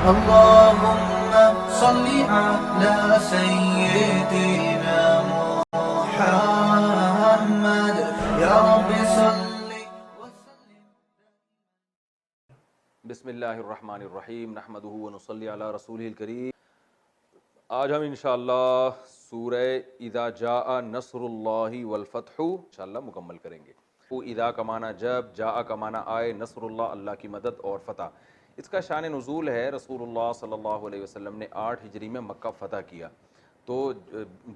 اللهم صل على سيدنا محمد يا رب صل وسلم. بسم اللہ الرحمن الرحیم نحمدہ ونصلی علی رسولہ الکریم. آج ہم انشاءاللہ سورہ اذا جاء نصر اللہ والفتح انشاءاللہ مکمل کریں گے. وہ اذا کا معنی جب، جاء کا معنی آئے، نصر اللہ اللہ کی مدد اور فتح. اس کا شان نزول ہے رسول اللہ صلی اللہ علیہ وسلم نے 8 ہجری میں مکہ فتح کیا. تو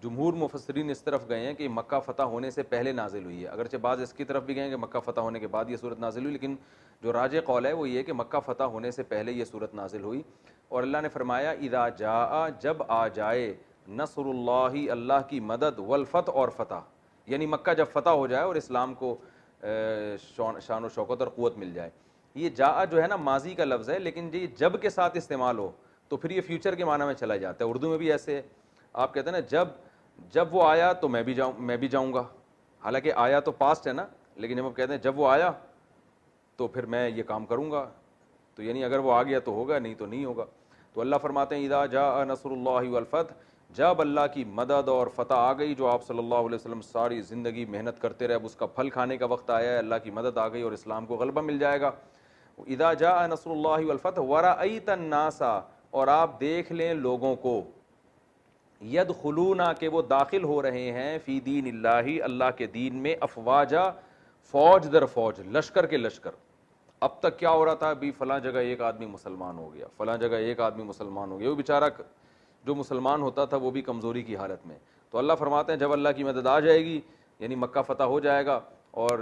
جمہور مفسرین اس طرف گئے ہیں کہ مکہ فتح ہونے سے پہلے نازل ہوئی ہے، اگرچہ بعض اس کی طرف بھی گئے ہیں کہ مکہ فتح ہونے کے بعد یہ صورت نازل ہوئی، لیکن جو راجح قول ہے وہ یہ کہ مکہ فتح ہونے سے پہلے یہ صورت نازل ہوئی. اور اللہ نے فرمایا اذا جاء، جب آ جائے، نصر اللہ اللہ کی مدد، والفتح اور فتح، یعنی مکہ جب فتح ہو جائے اور اسلام کو شان و شوکت اور قوت مل جائے. یہ جاء جو ہے نا ماضی کا لفظ ہے، لیکن یہ جب کے ساتھ استعمال ہو تو پھر یہ فیوچر کے معنی میں چلا جاتا ہے. اردو میں بھی ایسے ہے، آپ کہتے ہیں نا جب وہ آیا تو میں بھی جاؤں گا، حالانکہ آیا تو پاسٹ ہے نا، لیکن جب آپ کہتے ہیں جب وہ آیا تو پھر میں یہ کام کروں گا، تو یعنی اگر وہ آ گیا تو ہوگا، نہیں تو نہیں ہوگا. تو اللہ فرماتے ہیں اذا جاء نصر اللہ والفتح، جب اللہ کی مدد اور فتح آ گئی، جو آپ صلی اللہ علیہ وسلم ساری زندگی محنت کرتے رہے، اب اس کا پھل کھانے کا وقت آیا ہے، اللہ کی مدد آ گئی اور اسلام کو غلبہ مل جائے گا. اذا جاء نصر اللہ والفتح ورأیت الناس، اور آپ دیکھ لیں لوگوں کو، یدخلون، کہ وہ داخل ہو رہے ہیں، فی دین اللہ اللہ کے دین میں، افواجا، فوج در فوج، لشکر کے لشکر. اب تک کیا ہو رہا تھا؟ ابھی فلاں جگہ ایک آدمی مسلمان ہو گیا، فلاں جگہ ایک آدمی مسلمان ہو گیا، وہ بیچارہ جو مسلمان ہوتا تھا وہ بھی کمزوری کی حالت میں. تو اللہ فرماتے ہیں جب اللہ کی مدد آ جائے گی، یعنی مکہ فتح ہو جائے گا اور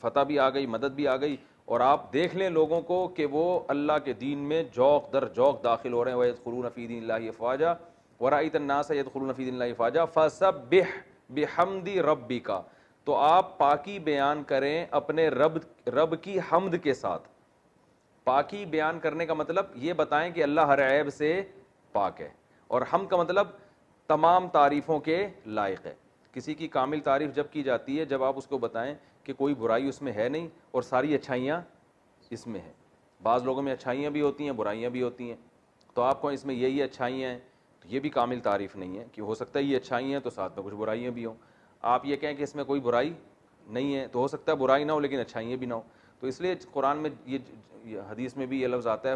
فتح بھی آ گئی، مدد بھی آ گئی، اور آپ دیکھ لیں لوگوں کو کہ وہ اللہ کے دین میں جوق در جوق داخل ہو رہے ہیں. وَيَدْخُلُونَ فِي دِينِ اللَّهِ أَفْوَاجًا وَرَأَيْتَ النَّاسَ يَدْخُلُونَ فِي دِينِ اللَّهِ أَفْوَاجًا فَسَبِّحْ بِحَمْدِ رَبِّكَ، تو آپ پاکی بیان کریں اپنے رب کی حمد کے ساتھ. پاکی بیان کرنے کا مطلب یہ بتائیں کہ اللہ ہر عیب سے پاک ہے، اور حمد کا مطلب تمام تعریفوں کے لائق ہے. کسی کی کامل تعریف جب کی جاتی ہے جب آپ اس کو بتائیں کہ کوئی برائی اس میں ہے نہیں اور ساری اچھائیاں اس میں ہیں. بعض لوگوں میں اچھائیاں بھی ہوتی ہیں، برائیاں بھی ہوتی ہیں، تو آپ کو اس میں یہی اچھائیاں ہیں، تو یہ بھی کامل تعریف نہیں ہے، کہ ہو سکتا ہے یہ اچھائیاں ہیں تو ساتھ میں کچھ برائیاں بھی ہوں. آپ یہ کہیں کہ اس میں کوئی برائی نہیں ہے، تو ہو سکتا ہے برائی نہ ہو لیکن اچھائیاں بھی نہ ہو. تو اس لیے قرآن میں یہ حدیث میں بھی یہ لفظ آتا ہے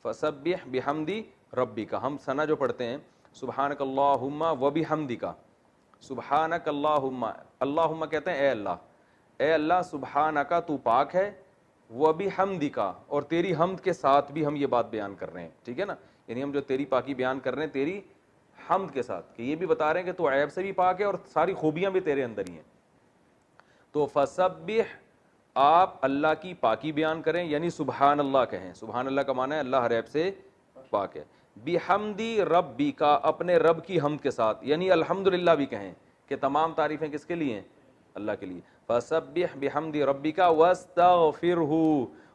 فسبح بحمدی ربک. ہم ثنا جو پڑھتے ہیں سبحانک اللہم وبحمدک، سبحانک اللہم، اللہم کہتے ہیں اے اللہ سبحانک تو پاک ہے، وبحمدک، اور تیری حمد کے ساتھ بھی ہم یہ بات بیان کر رہے ہیں. ٹھیک ہے نا، یعنی ہم جو تیری پاکی بیان کر رہے ہیں تیری حمد کے ساتھ، کہ یہ بھی بتا رہے ہیں کہ تو عیب سے بھی پاک ہے اور ساری خوبیاں بھی تیرے اندر ہی ہیں. تو فسبح، آپ اللہ کی پاکی بیان کریں، یعنی سبحان اللہ کہیں. سبحان اللہ کا معنی ہے اللہ ہر عیب سے پاک ہے. بحمدی ربی کا، اپنے رب کی حمد کے ساتھ، یعنی الحمدللہ بھی کہیں کہ تمام تعریفیں کس کے لیے ہیں؟ اللہ کے لیے. فسبح بحمدی ربک واستغفرہ،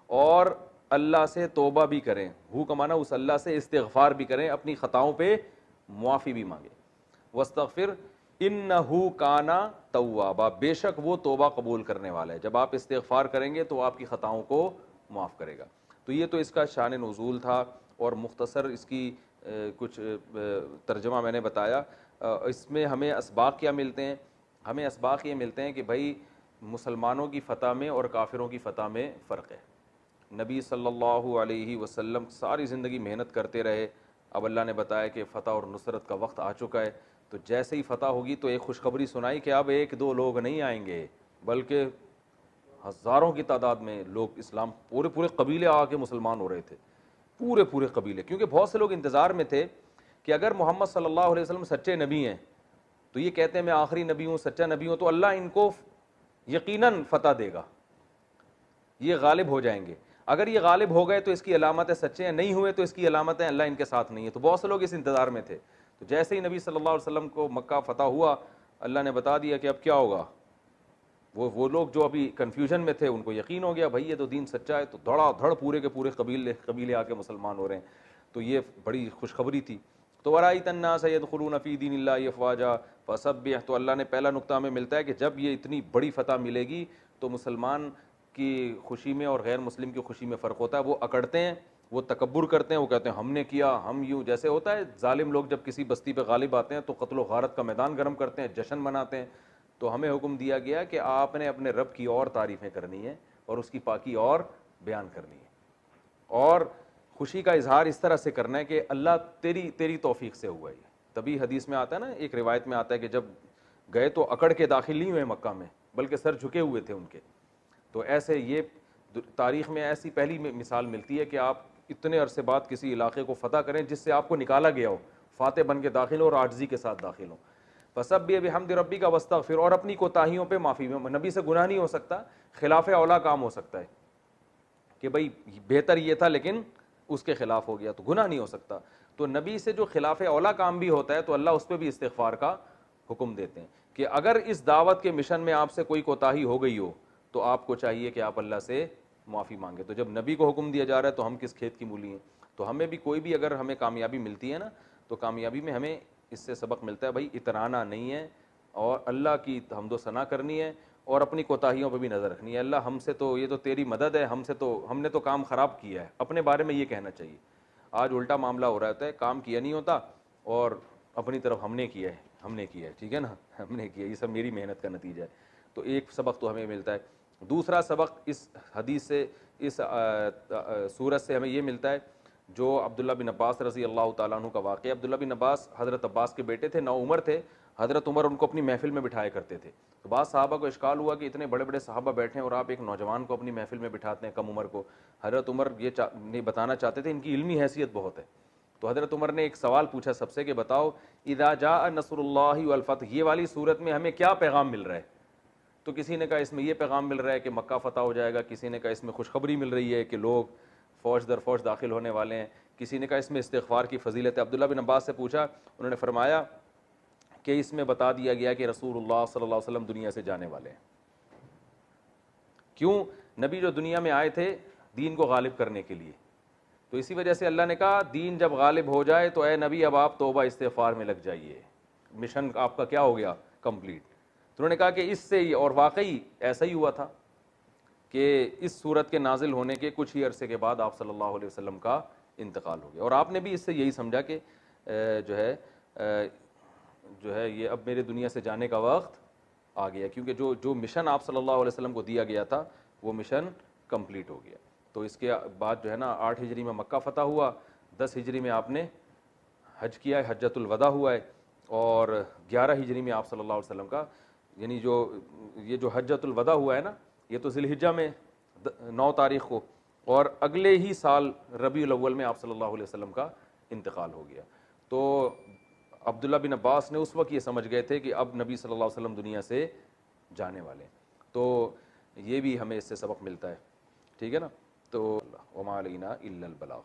اور اللہ سے توبہ بھی کریں. ہو کا معنی اس اللہ سے استغفار بھی کریں، اپنی خطاؤں پہ معافی بھی مانگیں. واستغفر انہ کانا توابا، بے شک وہ توبہ قبول کرنے والا ہے. جب آپ استغفار کریں گے تو آپ کی خطاؤں کو معاف کرے گا. تو یہ تو اس کا شان نزول تھا، اور مختصر اس کی کچھ ترجمہ میں نے بتایا. اس میں ہمیں اسباق کیا ملتے ہیں؟ ہمیں اسباق یہ ملتے ہیں کہ بھائی مسلمانوں کی فتح میں اور کافروں کی فتح میں فرق ہے. نبی صلی اللہ علیہ وسلم ساری زندگی محنت کرتے رہے، اب اللہ نے بتایا کہ فتح اور نصرت کا وقت آ چکا ہے. تو جیسے ہی فتح ہوگی تو ایک خوشخبری سنائی کہ اب 1-2 لوگ نہیں آئیں گے، بلکہ ہزاروں کی تعداد میں لوگ اسلام، پورے قبیلے آ کے مسلمان ہو رہے تھے، پورے قبیلے. کیونکہ بہت سے لوگ انتظار میں تھے کہ اگر محمد صلی اللہ علیہ وسلم سچے نبی ہیں تو یہ کہتے ہیں میں آخری نبی ہوں، سچا نبی ہوں، تو اللہ ان کو یقیناً فتح دے گا، یہ غالب ہو جائیں گے. اگر یہ غالب ہو گئے تو اس کی علامت ہے سچے ہیں، نہیں ہوئے تو اس کی علامت ہے اللہ ان کے ساتھ نہیں ہے. تو بہت سے لوگ اس انتظار میں تھے. تو جیسے ہی نبی صلی اللہ علیہ وسلم کو مکہ فتح ہوا، اللہ نے بتا دیا کہ اب کیا ہوگا. وہ لوگ جو ابھی کنفیوژن میں تھے ان کو یقین ہو گیا بھائی یہ تو دین سچا ہے، تو دھڑا دھڑ پورے کے پورے قبیلے آ کے مسلمان ہو رہے ہیں. تو یہ بڑی خوشخبری تھی. تو وَرَأَيْتَ النَّاسَ يَدْخُلُونَ فِي دِينِ اللَّهِ أَفْوَاجًا فَسَبِّحْ. تو اللہ نے پہلا نقطہ ہمیں ملتا ہے کہ جب یہ اتنی بڑی فتح ملے گی تو مسلمان کی خوشی میں اور غیر مسلم کی خوشی میں فرق ہوتا ہے. وہ اکڑتے ہیں وہ تکبر کرتے ہیں, وہ کہتے ہیں ہم نے کیا, ہم یوں, جیسے ہوتا ہے ظالم لوگ جب کسی بستی پہ غالب آتے ہیں تو قتل و غارت کا میدان گرم کرتے ہیں, جشن مناتے ہیں. تو ہمیں حکم دیا گیا کہ آپ نے اپنے رب کی اور تعریفیں کرنی ہیں اور اس کی پاکی اور بیان کرنی ہے, اور خوشی کا اظہار اس طرح سے کرنا ہے کہ اللہ تیری توفیق سے ہوا ہے. تبھی حدیث میں آتا ہے نا, ایک روایت میں آتا ہے کہ جب گئے تو اکڑ کے داخل نہیں ہوئے مکہ میں, بلکہ سر جھکے ہوئے تھے ان کے. تو ایسے یہ تاریخ میں ایسی پہلی مثال ملتی ہے کہ آپ اتنے عرصے بعد کسی علاقے کو فتح کریں جس سے آپ کو نکالا گیا ہو, فاتح بن کے داخل ہو اور عاجزی کے ساتھ داخل ہو. فسبح بحمد ربک واستغفر, اور اپنی کوتاہیوں پہ معافی میں. نبی سے گناہ نہیں ہو سکتا, خلاف اولا کام ہو سکتا ہے کہ بھائی بہتر یہ تھا لیکن اس کے خلاف ہو گیا, تو گناہ نہیں ہو سکتا. تو نبی سے جو خلاف اولا کام بھی ہوتا ہے تو اللہ اس پہ بھی استغفار کا حکم دیتے ہیں کہ اگر اس دعوت کے مشن میں آپ سے کوئی کوتاہی ہو گئی ہو تو آپ کو چاہیے کہ آپ اللہ سے معافی مانگے. تو جب نبی کو حکم دیا جا رہا ہے تو ہم کس کھیت کی مولی ہیں. تو ہمیں بھی کوئی بھی اگر ہمیں کامیابی ملتی ہے نا, تو کامیابی میں ہمیں اس سے سبق ملتا ہے بھائی اترانا نہیں ہے, اور اللہ کی حمد و ثنا کرنی ہے, اور اپنی کوتاہیوں پہ بھی نظر رکھنی ہے. اللہ ہم سے تو یہ تو تیری مدد ہے, ہم نے تو کام خراب کیا ہے, اپنے بارے میں یہ کہنا چاہیے. آج الٹا معاملہ ہو رہا ہے, کام کیا نہیں ہوتا اور اپنی طرف ہم نے کیا ہے, ٹھیک ہے نا, ہم نے کیا, یہ سب میری محنت کا نتیجہ ہے. تو ایک سبق تو ہمیں ملتا ہے. دوسرا سبق اس حدیث سے, اس سورت سے ہمیں یہ ملتا ہے جو عبداللہ بن عباس رضی اللہ تعالیٰ عنہ کا واقعہ. عبداللہ بن عباس حضرت عباس کے بیٹے تھے, 9 عمر تھے. حضرت عمر ان کو اپنی محفل میں بٹھایا کرتے تھے. تو بعض صحابہ کو اشکال ہوا کہ اتنے بڑے بڑے صحابہ بیٹھے ہیں اور آپ ایک نوجوان کو اپنی محفل میں بٹھاتے ہیں, کم عمر کو. حضرت عمر یہ نہیں بتانا چاہتے تھے ان کی علمی حیثیت بہت ہے. تو حضرت عمر نے ایک سوال پوچھا سب سے کہ بتاؤ اذا جاء نصر اللہ والفتح, یہ والی صورت میں ہمیں کیا پیغام مل رہا ہے؟ تو کسی نے کہا اس میں یہ پیغام مل رہا ہے کہ مکہ فتح ہو جائے گا, کسی نے کہا اس میں خوشخبری مل رہی ہے کہ لوگ فوج در فوج داخل ہونے والے ہیں, کسی نے کہا اس میں استغفار کی فضیلت ہے. عبداللہ بن عباس سے پوچھا, انہوں نے فرمایا کہ اس میں بتا دیا گیا کہ رسول اللہ صلی اللہ علیہ وسلم دنیا سے جانے والے ہیں. کیوں؟ نبی جو دنیا میں آئے تھے دین کو غالب کرنے کے لیے, تو اسی وجہ سے اللہ نے کہا دین جب غالب ہو جائے تو اے نبی اب آپ توبہ استغفار میں لگ جائیے, مشن آپ کا کیا ہو گیا, کمپلیٹ. تو انہوں نے کہا کہ اس سے ہی, اور واقعی ایسا ہی ہوا تھا کہ اس صورت کے نازل ہونے کے کچھ ہی عرصے کے بعد آپ صلی اللہ علیہ وسلم کا انتقال ہو گیا. اور آپ نے بھی اس سے یہی سمجھا کہ جو ہے یہ اب میرے دنیا سے جانے کا وقت آ گیا, کیونکہ جو مشن آپ صلی اللہ علیہ وسلم کو دیا گیا تھا وہ مشن کمپلیٹ ہو گیا. تو اس کے بعد جو ہے نا 8 ہجری میں مکہ فتح ہوا, 10 ہجری میں آپ نے حج کیا ہے, حجۃ الوداع ہوا ہے, اور 11 ہجری میں آپ صلی اللہ علیہ وسلم کا, یعنی یہ جو حجۃ الوداع ہوا ہے نا, یہ تو ذی الحجہ میں 9 تاریخ کو, اور اگلے ہی سال ربیع الاول میں آپ صلی اللہ علیہ وسلم کا انتقال ہو گیا. تو عبداللہ بن عباس نے اس وقت یہ سمجھ گئے تھے کہ اب نبی صلی اللہ علیہ وسلم دنیا سے جانے والے ہیں. تو یہ بھی ہمیں اس سے سبق ملتا ہے, ٹھیک ہے نا. تو وما علینا الا البلاغ.